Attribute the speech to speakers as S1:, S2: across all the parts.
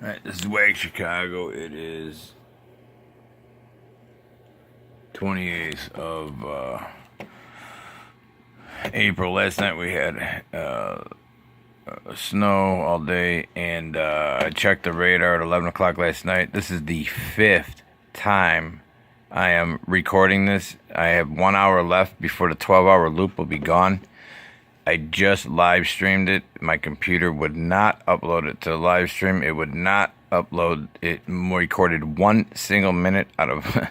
S1: Alright, this is Wag Chicago. It is 28th of April. Last night we had snow all day, and I checked the radar at 11 o'clock last night. This is the 5th time I am recording this. I have 1 hour left before the 12-hour loop will be gone. I just live streamed it. My computer would not upload it to the live stream. It would not upload it. Recorded 1 single minute out of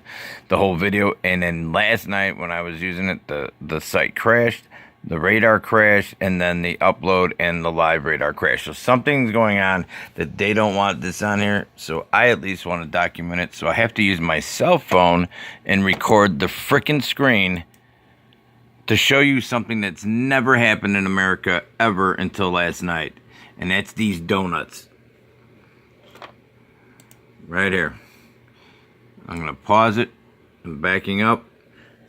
S1: the whole video. And then last night when I was using it, the site crashed, the radar crashed, and then the upload and the live radar crashed. So something's going on that they don't want this on here. So I at least want to document it. So I have to use my cell phone and record the frickin' screen to show you something that's never happened in America ever until last night. And that's these donuts. Right here. I'm going to pause it. I'm backing up.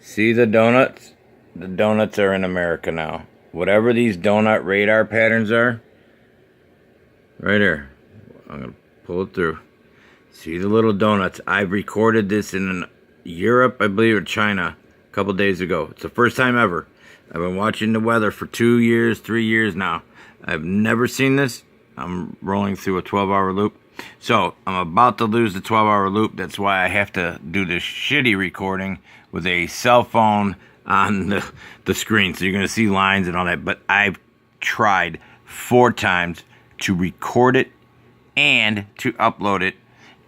S1: See the donuts? The donuts are in America now. Whatever these donut radar patterns are. Right here. I'm going to pull it through. See the little donuts. I've recorded this in Europe, I believe, or China. Couple days ago. It's the first time ever. I've been watching the weather for 2 years, 3 years now. I've never seen this. I'm rolling through a 12-hour loop. So, I'm about to lose the 12-hour loop. That's why I have to do this shitty recording with a cell phone on the screen. So, you're going to see lines and all that. But I've tried 4 times to record it and to upload it,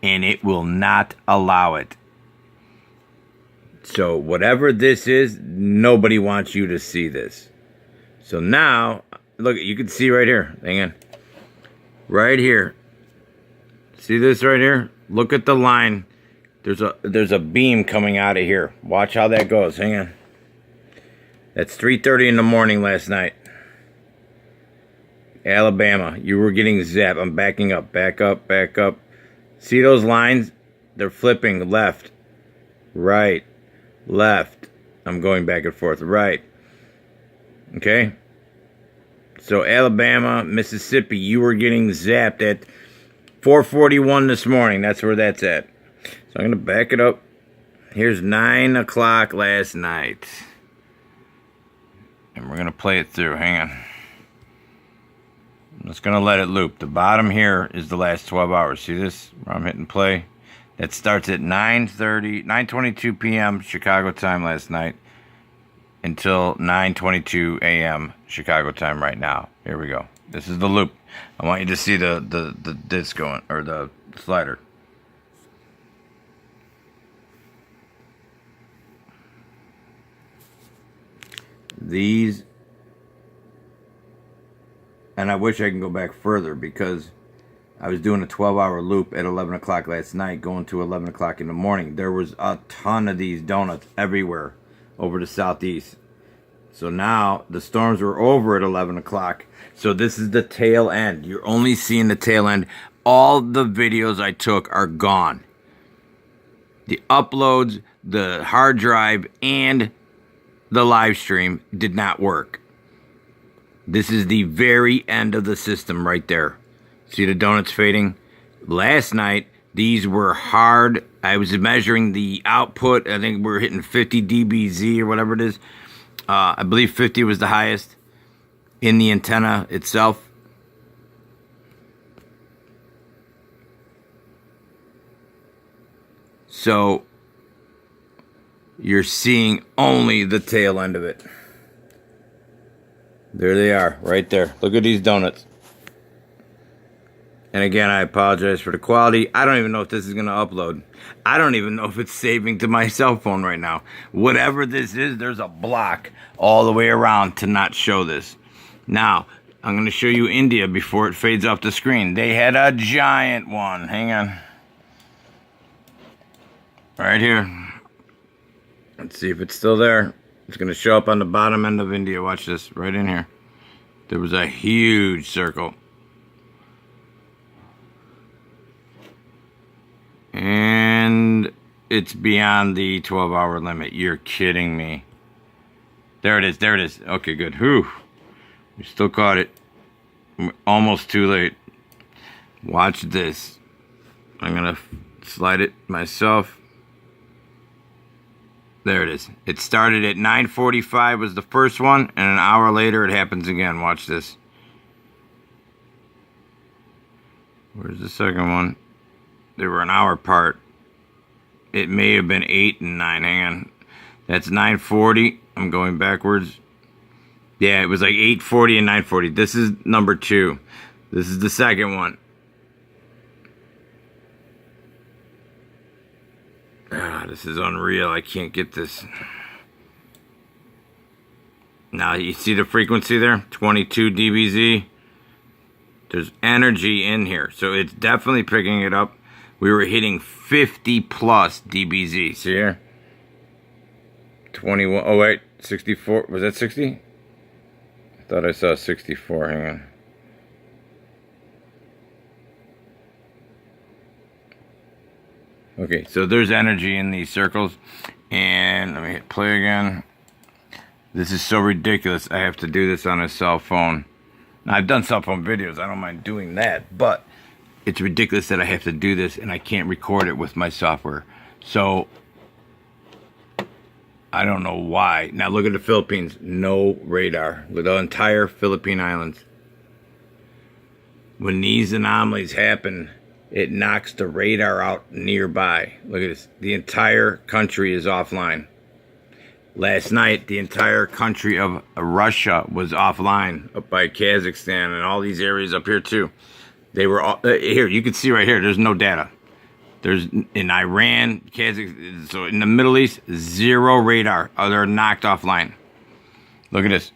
S1: and it will not allow it. So whatever this is, nobody wants you to see this. So now, look, you can see right here. Hang on. Right here. See this right here? Look at the line. There's a beam coming out of here. Watch how that goes. Hang on. That's 3:30 in the morning last night. Alabama. You were getting zapped. I'm backing up. Back up. Back up. See those lines? They're flipping left. Right. Left. I'm going back and forth. Right. Okay? So Alabama, Mississippi, you were getting zapped at 4:41 this morning. That's where that's at. So I'm going to back it up. Here's 9 o'clock last night. And we're going to play it through. Hang on. I'm just going to let it loop. The bottom here is the last 12 hours. See this? Where I'm hitting play. That starts at 9:22 p.m. Chicago time last night until 9:22 a.m. Chicago time right now. Here we go. This is the loop. I want you to see the disc going, or the slider. These, and I wish I can go back further because I was doing a 12-hour loop at 11 o'clock last night, going to 11 o'clock in the morning. There was a ton of these donuts everywhere over the southeast. So now the storms were over at 11 o'clock. So this is the tail end. You're only seeing the tail end. All the videos I took are gone. The uploads, the hard drive, and the live stream did not work. This is the very end of the system right there. See the donuts fading? Last night, these were hard. I was measuring the output. I think we're hitting 50 dBz or whatever it is. I believe 50 was the highest in the antenna itself. So, you're seeing only the tail end of it. There they are, right there. Look at these donuts. And again, I apologize for the quality. I don't even know if this is going to upload. I don't even know if it's saving to my cell phone right now. Whatever this is, there's a block all the way around to not show this. Now, I'm going to show you India before it fades off the screen. They had a giant one. Hang on. Right here. Let's see if it's still there. It's going to show up on the bottom end of India. Watch this. Right in here. There was a huge circle. And it's beyond the 12-hour limit. You're kidding me. There it is. There it is. Okay, good. Whew. We still caught it. Almost too late. Watch this. I'm gonna slide it myself. There it is. It started at 9:45 was the first one, and an hour later it happens again. Watch this. Where's the second one? They were an hour apart. It may have been 8 and 9. Hang on. That's 9:40. I'm going backwards. Yeah, it was like 8:40 and 9:40. This is number 2. This is the second one. Ah, this is unreal. I can't get this. Now, you see the frequency there? 22 dBz. There's energy in here. So it's definitely picking it up. We were hitting 50 plus dBz. See here? 21. Oh, wait. 64. Was that 60? I thought I saw 64. Hang on. Okay, so there's energy in these circles. And let me hit play again. This is so ridiculous. I have to do this on a cell phone. Now, I've done cell phone videos. I don't mind doing that. But it's ridiculous that I have to do this and I can't record it with my software. So I don't know why. Now look at the Philippines. No radar. With the entire Philippine Islands. When these anomalies happen, it knocks the radar out nearby. Look at this. The entire country is offline. Last night, the entire country of Russia was offline up by Kazakhstan and all these areas up here too. They were all, here. You can see right here. There's no data. There's in Iran, Kazakhstan. So in the Middle East, zero radar. They're knocked offline. Look at this.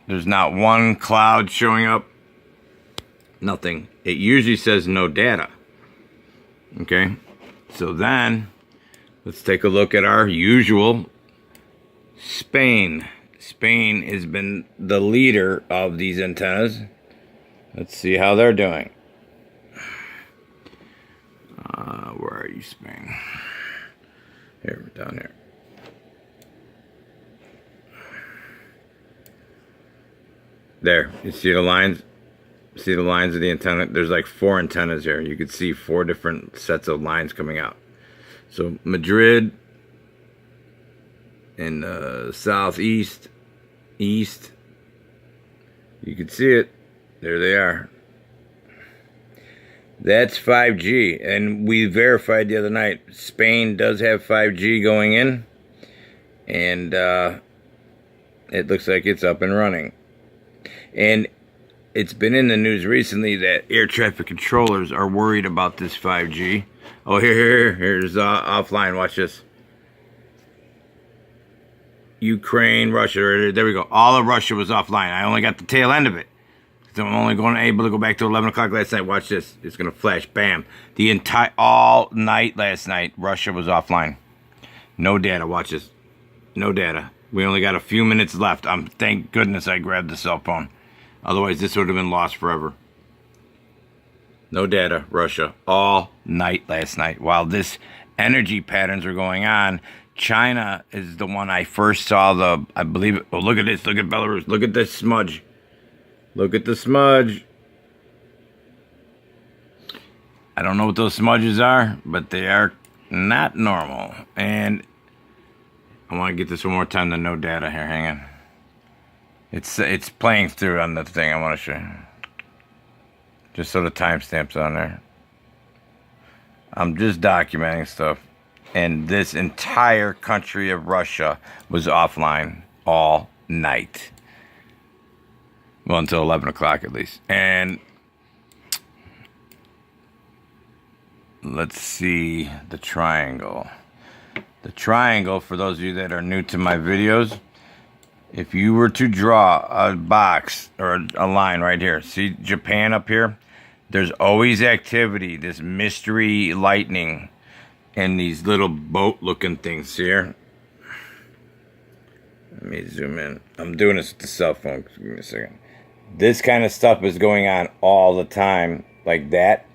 S1: There's not one cloud showing up. Nothing. It usually says no data. Okay. So then, let's take a look at our usual Spain. Spain has been the leader of these antennas. Let's see how they're doing. Where are you, Spain? Here, down here. There, you see the lines? See the lines of the antenna? There's like 4 antennas here. You can see 4 different sets of lines coming out. So Madrid in southeast, east. You can see it. There they are. That's 5G, and we verified the other night. Spain does have 5G going in, and it looks like it's up and running. And it's been in the news recently that air traffic controllers are worried about this 5G. Oh, here's offline. Watch this. Ukraine, Russia. There we go. All of Russia was offline. I only got the tail end of it. So I'm only able to go back to 11 o'clock last night. Watch this. It's going to flash. Bam. All night last night, Russia was offline. No data. Watch this. No data. We only got a few minutes left. Thank goodness I grabbed the cell phone. Otherwise, this would have been lost forever. No data. Russia. All night last night. While this energy patterns are going on, China is the one I first saw I believe it. Oh, look at this. Look at Belarus. Look at this smudge. Look at the smudge. I don't know what those smudges are, but they are not normal. And I want to get this one more time. The no data here. Hang on. It's playing through on the thing I want to show you. Just so the timestamp's on there. I'm just documenting stuff. And this entire country of Russia was offline all night. Well, until 11 o'clock at least. And let's see the triangle. The triangle, for those of you that are new to my videos, if you were to draw a box or a line right here, see Japan up here? There's always activity, this mystery lightning, and these little boat-looking things here. Let me zoom in. I'm doing this with the cell phone. Give me a second. This kind of stuff is going on all the time, like that,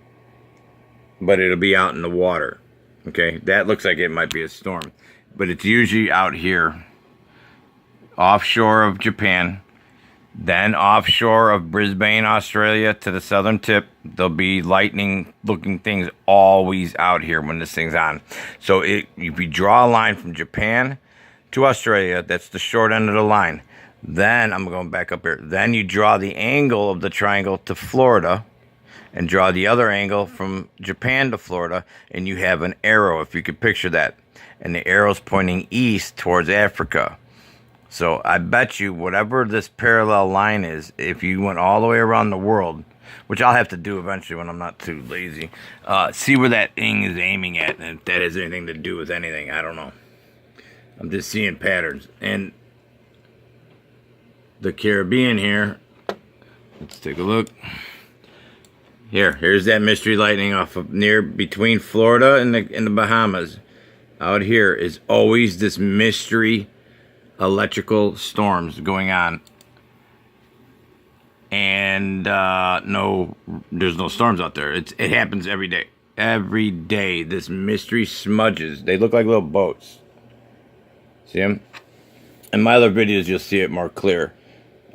S1: but it'll be out in the water. Okay, that looks like it might be a storm, but it's usually out here, offshore of Japan. Then offshore of Brisbane, Australia to the southern tip, there'll be lightning looking things always out here when this thing's on. So if you draw a line from Japan to Australia, that's the short end of the line. Then I'm going back up here. Then you draw the angle of the triangle to Florida and draw the other angle from Japan to Florida, and you have an arrow, if you could picture that. And the arrow's pointing east towards Africa. So I bet you whatever this parallel line is, if you went all the way around the world, which I'll have to do eventually when I'm not too lazy, see where that thing is aiming at, and if that has anything to do with anything, I don't know. I'm just seeing patterns. And the Caribbean here, let's take a look. Here's that mystery lightning off of between Florida and the Bahamas. Out here is always this mystery electrical storms going on, and no, there's no storms out there. It happens every day. This mystery smudges, they look like little boats. See them? In my other videos you'll see it more clear.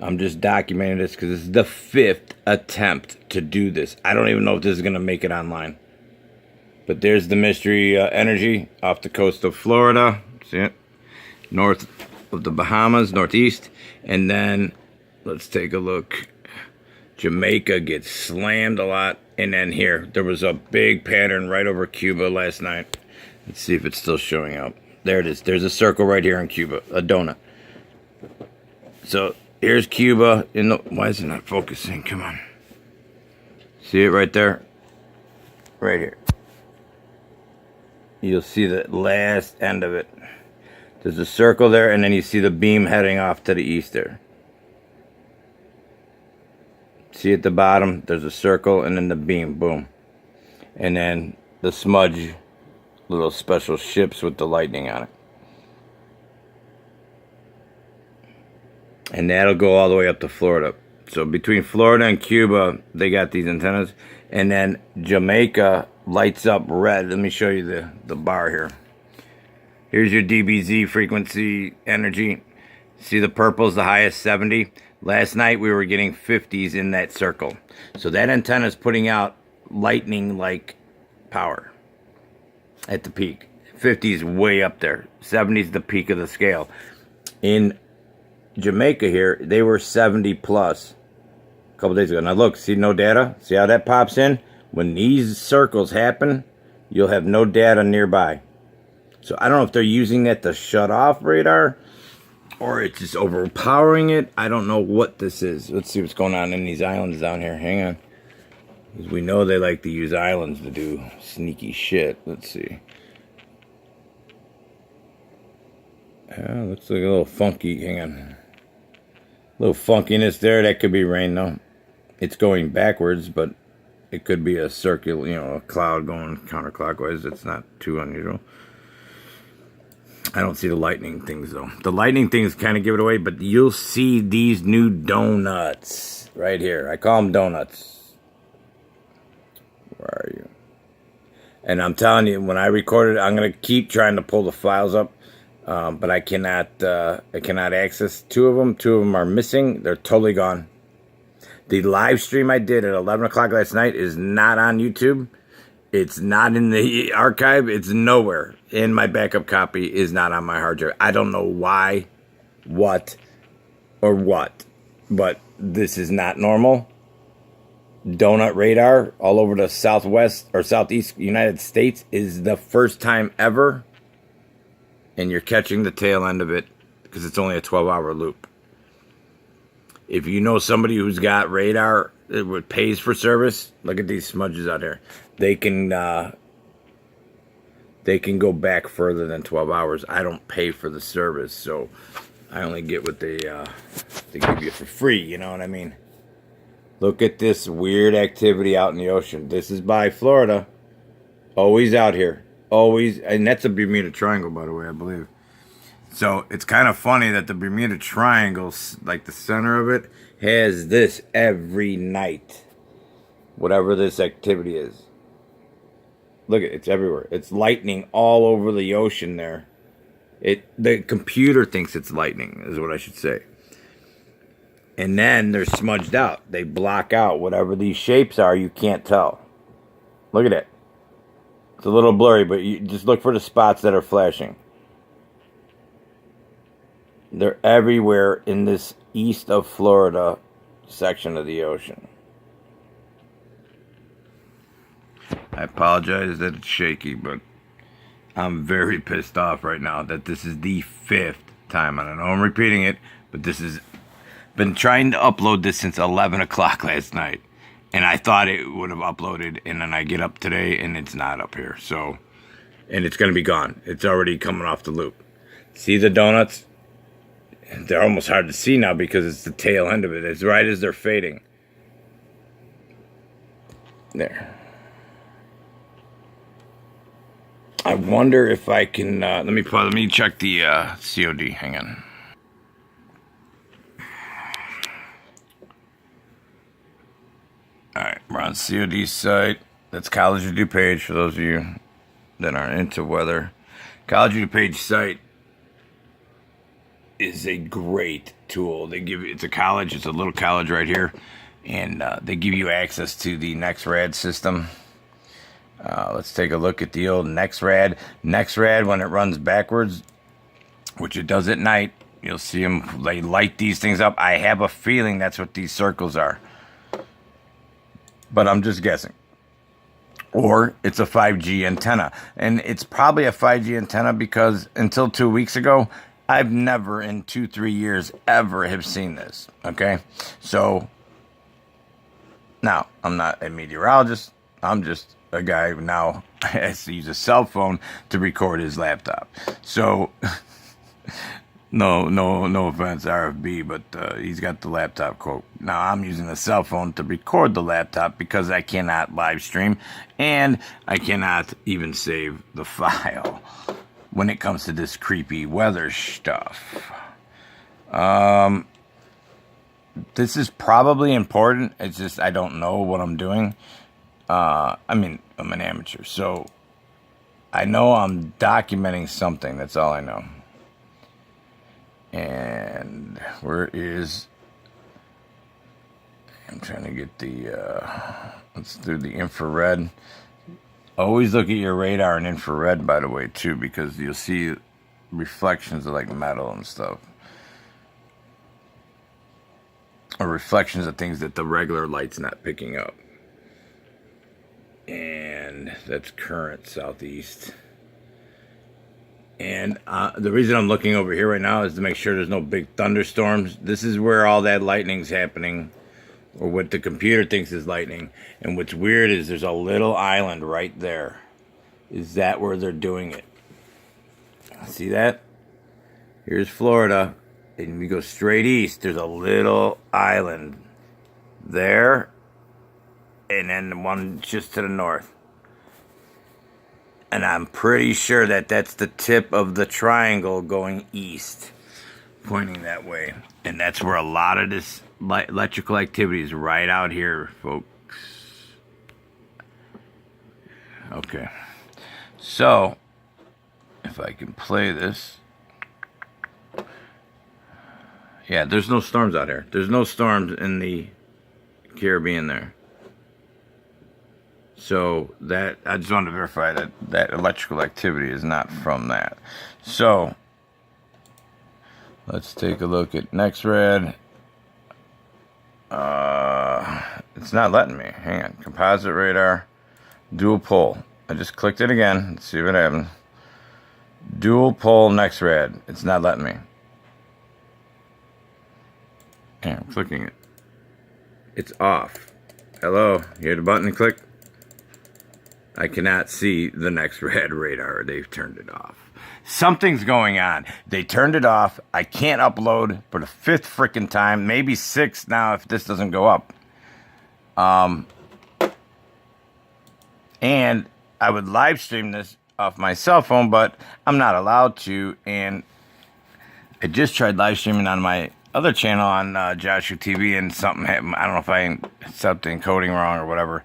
S1: I'm just documenting this because this is the 5th attempt to do this. I don't even know if this is going to make it online, but there's the mystery energy off the coast of Florida. See it? North of the Bahamas, northeast. And then let's take a look. Jamaica gets slammed a lot. And then here, there was a big pattern right over Cuba last night. Let's see if it's still showing up. There it is. There's a circle right here in Cuba, a donut. So here's Cuba. Why is it not focusing? Come on. See it right there? Right here. You'll see the last end of it. There's a circle there, and then you see the beam heading off to the east there. See at the bottom, there's a circle, and then the beam, boom. And then the smudge, little special ships with the lightning on it. And that'll go all the way up to Florida. So between Florida and Cuba, they got these antennas. And then Jamaica lights up red. Let me show you the bar here. Here's your DBZ frequency energy. See the purple is the highest, 70. Last night we were getting 50s in that circle. So that antenna is putting out lightning-like power at the peak. 50s way up there. 70s the peak of the scale. In Jamaica here, they were 70 plus a couple days ago. Now look, see no data? See how that pops in? When these circles happen, you'll have no data nearby. So I don't know if they're using that to shut off radar, or it's just overpowering it. I don't know what this is. Let's see what's going on in these islands down here. Hang on. Because we know they like to use islands to do sneaky shit. Let's see. Looks like a little funky. Hang on. A little funkiness there. That could be rain though. It's going backwards, but it could be a circular, a cloud going counterclockwise. It's not too unusual. I don't see the lightning things though. The lightning things kind of give it away, but you'll see these new donuts right here. I call them donuts. Where are you? And I'm telling you, when I record it, I'm gonna keep trying to pull the files up, but I cannot. I cannot access 2 of them. 2 of them are missing. They're totally gone. The live stream I did at 11 o'clock last night is not on YouTube. It's not in the archive. It's nowhere. And my backup copy is not on my hard drive. I don't know why, what, but this is not normal. Donut radar all over the southwest or southeast United States is the first time ever. And you're catching the tail end of it because it's only a 12-hour loop. If you know somebody who's got radar that pays for service, look at these smudges out here. They can go back further than 12 hours. I don't pay for the service, so I only get what they give you for free. You know what I mean? Look at this weird activity out in the ocean. This is by Florida. Always out here. Always. And that's a Bermuda Triangle, by the way, I believe. So it's kind of funny that the Bermuda Triangle, like the center of it, has this every night. Whatever this activity is. Look, it's everywhere. It's lightning all over the ocean there. The computer thinks it's lightning, is what I should say. And then they're smudged out. They block out whatever these shapes are. You can't tell. Look at it. It's a little blurry, but you just look for the spots that are flashing. They're everywhere in this east of Florida section of the ocean. I apologize that it's shaky, but I'm very pissed off right now that this is the 5th time. I don't know I'm repeating it, but this is been trying to upload this since 11 o'clock last night. And I thought it would have uploaded, and then I get up today and it's not up here. So, and it's going to be gone. It's already coming off the loop. See the donuts? They're almost hard to see now because it's the tail end of it. It's right as they're fading. There. I wonder if I can, let me check the COD. Hang on. Alright, we're on COD's site. That's College of DuPage for those of you that aren't into weather. College of DuPage site is a great tool. They give you, it's a college, it's a little college right here, and they give you access to the NextRad system. Let's take a look at the old NextRad. NextRad, when it runs backwards, which it does at night, you'll see them, they light these things up. I have a feeling that's what these circles are, but I'm just guessing. Or it's a 5G antenna. And it's probably a 5G antenna because until 2 weeks ago, I've never in 2-3 years ever have seen this. Okay? So, now, I'm not a meteorologist. I'm just a guy who now has to use a cell phone to record his laptop. So, no offense, RFB, but he's got the laptop quote. Now, I'm using a cell phone to record the laptop because I cannot live stream, and I cannot even save the file when it comes to this creepy weather stuff. This is probably important. It's just I don't know what I'm doing. I mean, I'm an amateur, so I know I'm documenting something. That's all I know. And where is... I'm trying to get the... let's do the infrared. Always look at your radar in infrared, by the way, too, because you'll see reflections of, like, metal and stuff. Or reflections of things that the regular light's not picking up. And that's current southeast. And the reason I'm looking over here right now is to make sure there's no big thunderstorms. This is where all that lightning's happening, or what the computer thinks is lightning. And what's weird is there's a little island right there. Is that where they're doing it? See that? Here's Florida. And we go straight east. There's a little island there. And then the one just to the north. And I'm pretty sure that that's the tip of the triangle going east, pointing that way. And that's where a lot of this electrical activity is, right out here, folks. Okay. So, if I can play this. Yeah, there's no storms out here. There's no storms in the Caribbean there. So that, I just wanted to verify that that electrical activity is not from that. So let's take a look at NextRad. It's not letting me. Hang on. Composite radar, dual pole. I just clicked it again. Let's see what happens. Dual pole NextRad. It's not letting me. Yeah, I'm clicking it. It's off. Hello. You hear the button and click? I cannot see the NextRad radar. They've turned it off. Something's going on. They turned it off. I can't upload for the 5th freaking time. Maybe 6th now if this doesn't go up. And I would live stream this off my cell phone, but I'm not allowed to. And I just tried live streaming on my other channel on Joshua TV, and something happened. I don't know if I set the encoding wrong or whatever.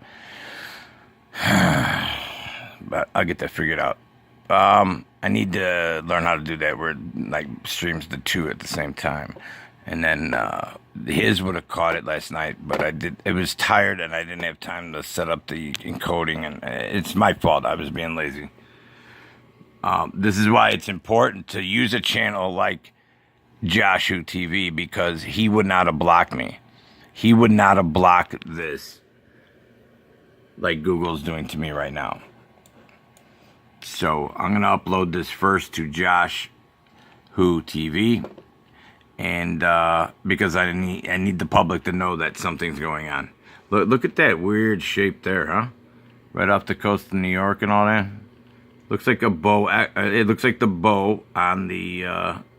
S1: But I'll get that figured out. I need to learn how to do that where it like streams the two at the same time, and then his would have caught it last night, but it was tired and I didn't have time to set up the encoding, and it's my fault. I was being lazy. This is why it's important to use a channel like Joshua TV, because he would not have blocked me. He would not have blocked this like Google's doing to me right now. So I'm going to upload this first to Joshua TV, and because I need the public to know that something's going on. Look at that weird shape there, huh? Right off the coast of New York and all that. Looks like a bow. It looks like the bow on the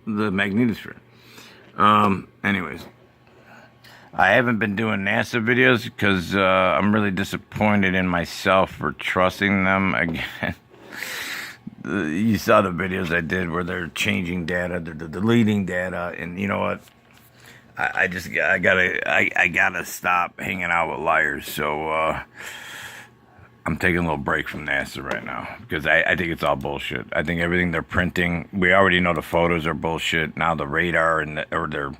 S1: magnetosphere. Anyways, I haven't been doing NASA videos because I'm really disappointed in myself for trusting them again. You saw the videos I did where they're changing data, they're deleting data, and you know what? I gotta stop hanging out with liars. So I'm taking a little break from NASA right now because I think it's all bullshit. I think everything they're printing, we already know the photos are bullshit. Now the radar or their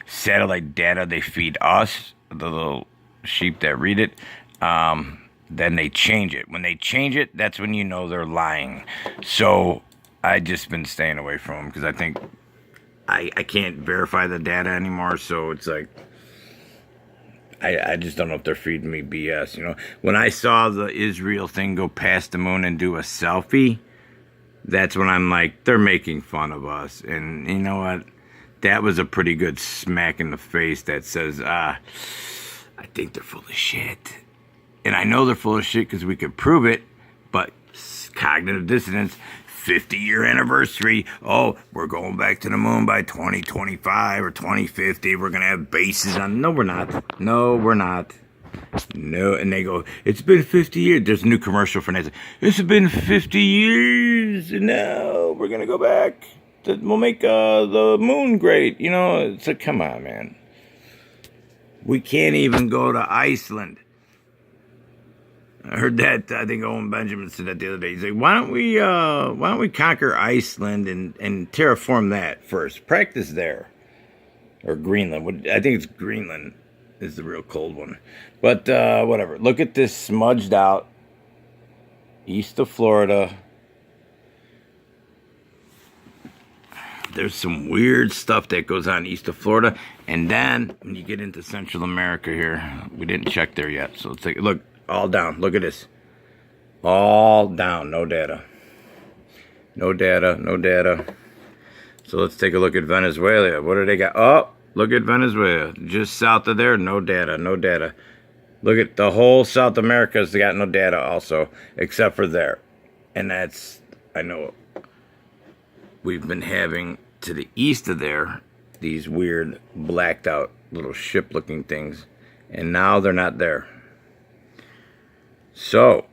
S1: satellite data they feed us, the little sheep that read it, then they change it. When they change it, that's when you know they're lying. So I just been staying away from them because I think I can't verify the data anymore. So it's like, I just don't know if they're feeding me BS, you know. When I saw the Israel thing go past the moon and do a selfie, that's when I'm like, they're making fun of us. And you know what? That was a pretty good smack in the face that says, I think they're full of shit. And I know they're full of shit because we could prove it, but cognitive dissonance, 50-year anniversary. Oh, we're going back to the moon by 2025 or 2050. We're going to have bases on. No, we're not. No, we're not. No. And they go, it's been 50 years. There's a new commercial for NASA. It's been 50 years. And now we're going to go back. We'll make the moon great. You know, it's like, come on, man. We can't even go to Iceland. I heard that. I think Owen Benjamin said that the other day. He's like, why don't we conquer Iceland and terraform that first? Practice there, or Greenland. I think it's Greenland is the real cold one. But whatever. Look at this smudged out east of Florida. There's some weird stuff that goes on east of Florida, and then when you get into Central America here, we didn't check there yet. So let's take a look. All down. Look at this. All down. No data. No data. No data. So let's take a look at Venezuela. What do they got? Oh, look at Venezuela. Just south of there, no data. No data. Look at the whole South America's got no data also, except for there. And that's, I know, we've been having to the east of there these weird blacked out little ship looking things. And now they're not there. So,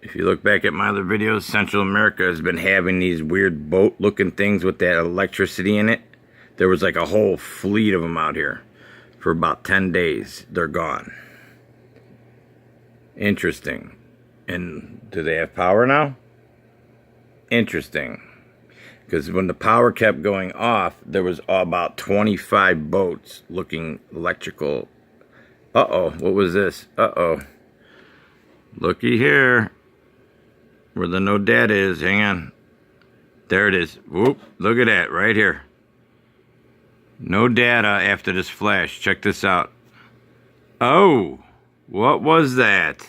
S1: if you look back at my other videos, Central America has been having these weird boat-looking things with that electricity in it. There was like a whole fleet of them out here for about 10 days. They're gone. Interesting. And do they have power now? Interesting. Because when the power kept going off, there was about 25 boats looking electrical. Uh-oh, what was this? Uh-oh. Looky here, where the no data is. Hang on. There it is. Whoop, look at that right here. No data after this flash. Check this out. Oh, what was that?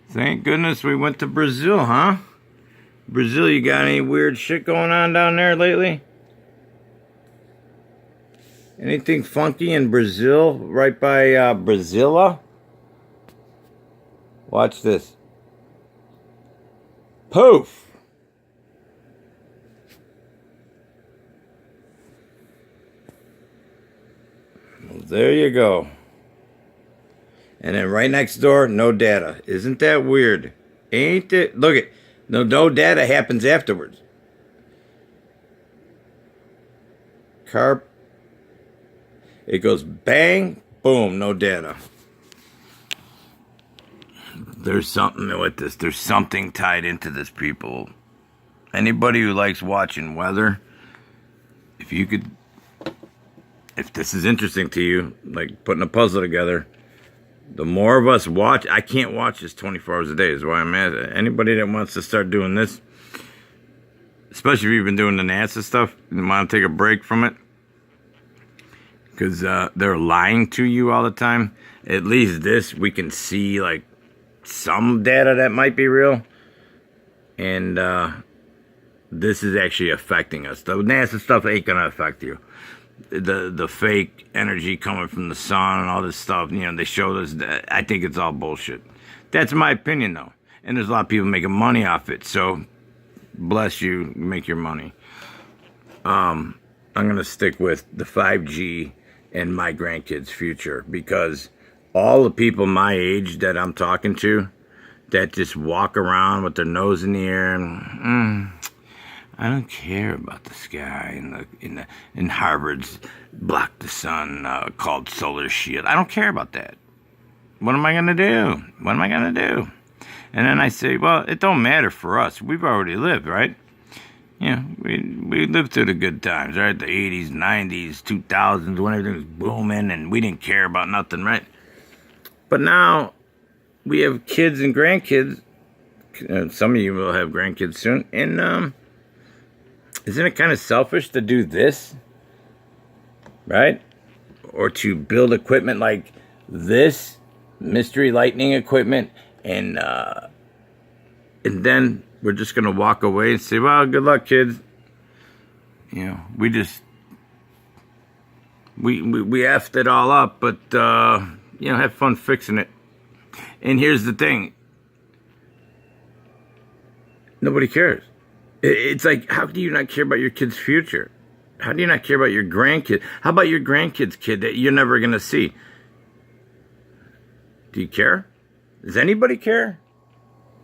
S1: Thank goodness we went to Brazil, huh? Brazil, you got any weird shit going on down there lately? Anything funky in Brazil? Right by Brasilia? Watch this. Poof! Well, there you go. And then right next door, no data. Isn't that weird? Ain't it? Look at, no data happens afterwards. It goes bang, boom, no data. There's something with this. There's something tied into this, people. Anybody who likes watching weather, if you could if this is interesting to you, like putting a puzzle together, the more of us watch, I can't watch this 24 hours a day is why I'm at it. Anybody that wants to start doing this, especially if you've been doing the NASA stuff and want to take a break from it, because they're lying to you all the time. At least this, we can see like some data that might be real. And this is actually affecting us. The NASA stuff ain't going to affect you. The fake energy coming from the sun and all this stuff, you know, they showed us that. I think it's all bullshit. That's my opinion, though. And there's a lot of people making money off it. So, bless you, make your money. I'm going to stick with the 5G and my grandkids' future, because all the people my age that I'm talking to that just walk around with their nose in the air and I don't care about the sky in Harvard's block the sun called solar shield. I don't care about that. What am I gonna do? What am I gonna do? And then I say, well, it don't matter for us. We've already lived, right? You know, we lived through the good times, right? The 80s, 90s, 2000s, when everything was booming and we didn't care about nothing, right? But now we have kids and grandkids. Some of you will have grandkids soon. And isn't it kind of selfish to do this, right? Or to build equipment like this, mystery lightning equipment, and then we're just going to walk away and say, well, good luck, kids. You know, we effed it all up, but, you know, have fun fixing it. And here's the thing. Nobody cares. It's like, how do you not care about your kid's future? How do you not care about your grandkid? How about your grandkid's kid that you're never going to see? Do you care? Does anybody care?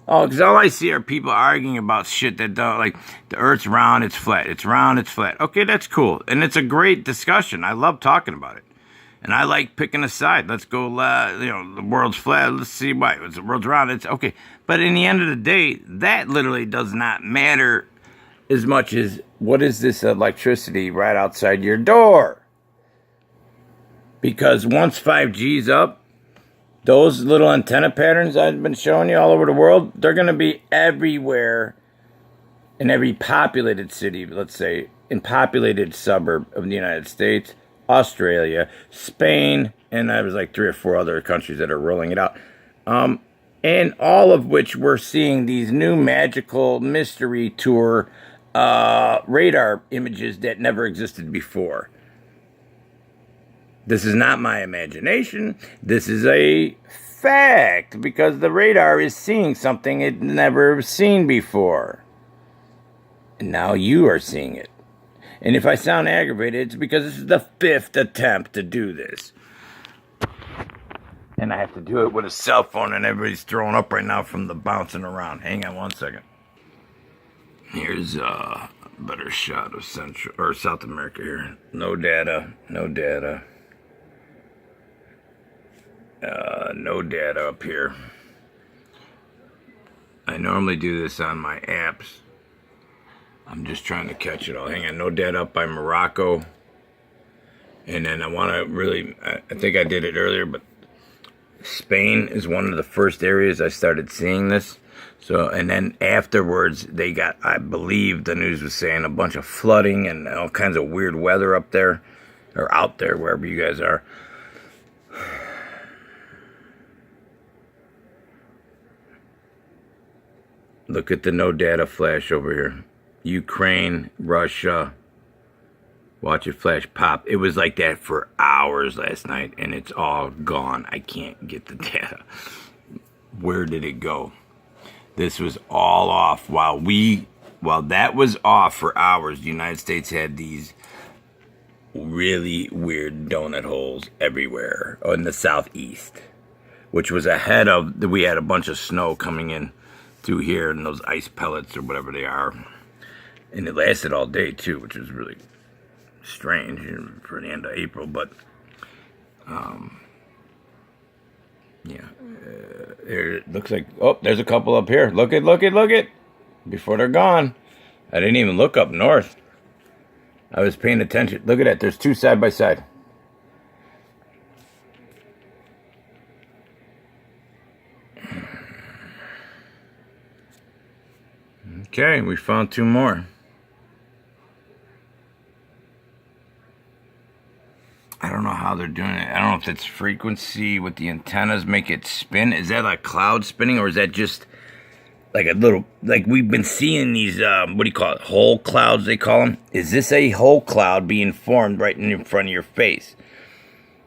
S1: Oh, because all I see are people arguing about shit that don't, like, the earth's round, it's flat. It's round, it's flat. Okay, that's cool. And it's a great discussion. I love talking about it. And I like picking a side. Let's go, you know, the world's flat. Let's see why. The world's round. It's okay. But in the end of the day, that literally does not matter as much as what is this electricity right outside your door? Because once 5G's up, those little antenna patterns I've been showing you all over the world, they're going to be everywhere in every populated city, let's say, in populated suburb of the United States, Australia, Spain, and there was like 3 or 4 other countries that are rolling it out. And all of which we're seeing these new magical mystery tour radar images that never existed before. This is not my imagination. This is a fact, because the radar is seeing something it never seen before. And now you are seeing it. And if I sound aggravated, it's because this is the 5th attempt to do this. And I have to do it with a cell phone, and everybody's throwing up right now from the bouncing around. Hang on one second. Here's a better shot of Central or South America here. No data. No data. No data up here. I normally do this on my apps. I'm just trying to catch it all. Hang on. No data up by Morocco. And then I want to really, I think I did it earlier, but Spain is one of the first areas I started seeing this. So, and then afterwards, they got, I believe the news was saying, a bunch of flooding and all kinds of weird weather up there, or out there, wherever you guys are. Look at the no data flash over here. Ukraine, Russia. Watch it flash pop. It was like that for hours last night, and it's all gone. I can't get the data. Where did it go? This was all off. While that was off for hours, the United States had these really weird donut holes everywhere in the southeast, which was ahead of, we had a bunch of snow coming in through here, and those ice pellets or whatever they are. And it lasted all day too, which was really strange for the end of April. But yeah, it looks like, oh, there's a couple up here. Look it before they're gone. I didn't even look up north. I was paying attention. Look at that. There's 2 side by side. Okay, we found 2 more. I don't know how they're doing it. I don't know if it's frequency with the antennas make it spin. Is that like cloud spinning, or is that just like a little, like we've been seeing these, what do you call it, hole clouds they call them? Is this a hole cloud being formed right in front of your face?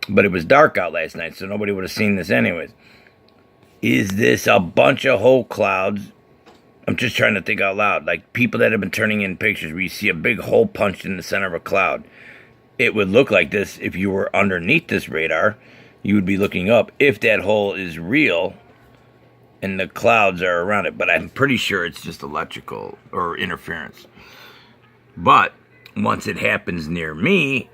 S1: But it was dark out last night, so nobody would have seen this anyways. Is this a bunch of hole clouds? I'm just trying to think out loud. Like people that have been turning in pictures where you see a big hole punched in the center of a cloud. It would look like this if you were underneath this radar. You would be looking up if that hole is real and the clouds are around it. But I'm pretty sure it's just electrical or interference. But once it happens near me,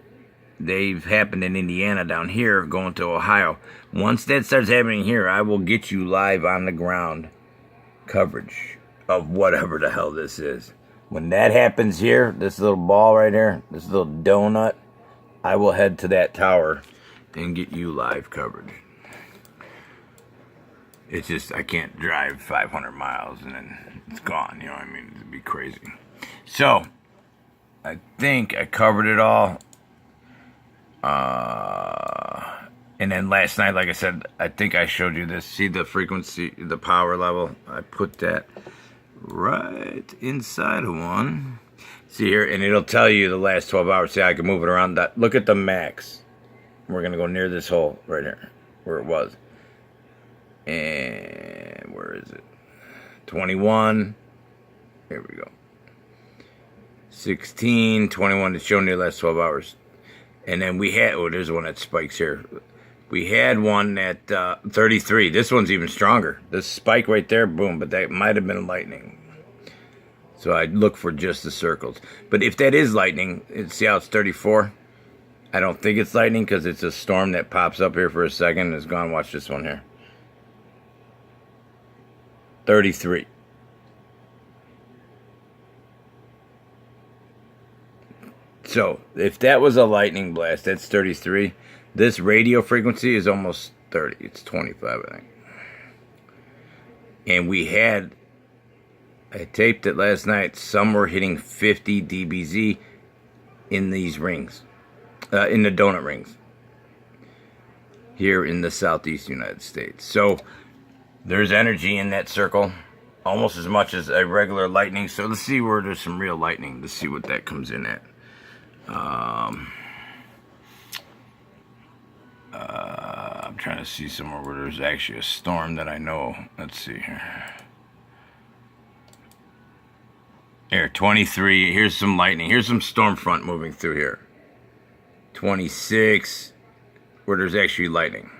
S1: they've happened in Indiana down here going to Ohio. Once that starts happening here, I will get you live on the ground coverage of whatever the hell this is. When that happens here, this little ball right here, this little donut, I will head to that tower and get you live coverage. It's just, I can't drive 500 miles and then it's gone, you know what I mean? It'd be crazy. So, I think I covered it all. And then last night, like I said, I think I showed you this. See the frequency, the power level? I put that right inside of one. See here, and it'll tell you the last 12 hours. See, I can move it around. That. Look at the max. We're going to go near this hole right here, where it was. And where is it? 21. Here we go. 16, 21. It's showing you the last 12 hours. And then we had, oh, there's one that spikes here. We had one at 33. This one's even stronger. This spike right there, boom. But that might have been lightning. So I'd look for just the circles. But if that is lightning, see how it's 34? I don't think it's lightning because it's a storm that pops up here for a second and is gone. Watch this one here. 33. So if that was a lightning blast, that's 33. This radio frequency is almost 30. It's 25, I think. And we had, I taped it last night, some were hitting 50 dBz in these rings, in the donut rings, here in the southeast United States. So there's energy in that circle, almost as much as a regular lightning. So let's see where there's some real lightning, to see what that comes in at. I'm trying to see somewhere where there's actually a storm that I know. Let's see here. Here, 23. Here's some lightning. Here's some storm front moving through here. 26, where there's actually lightning.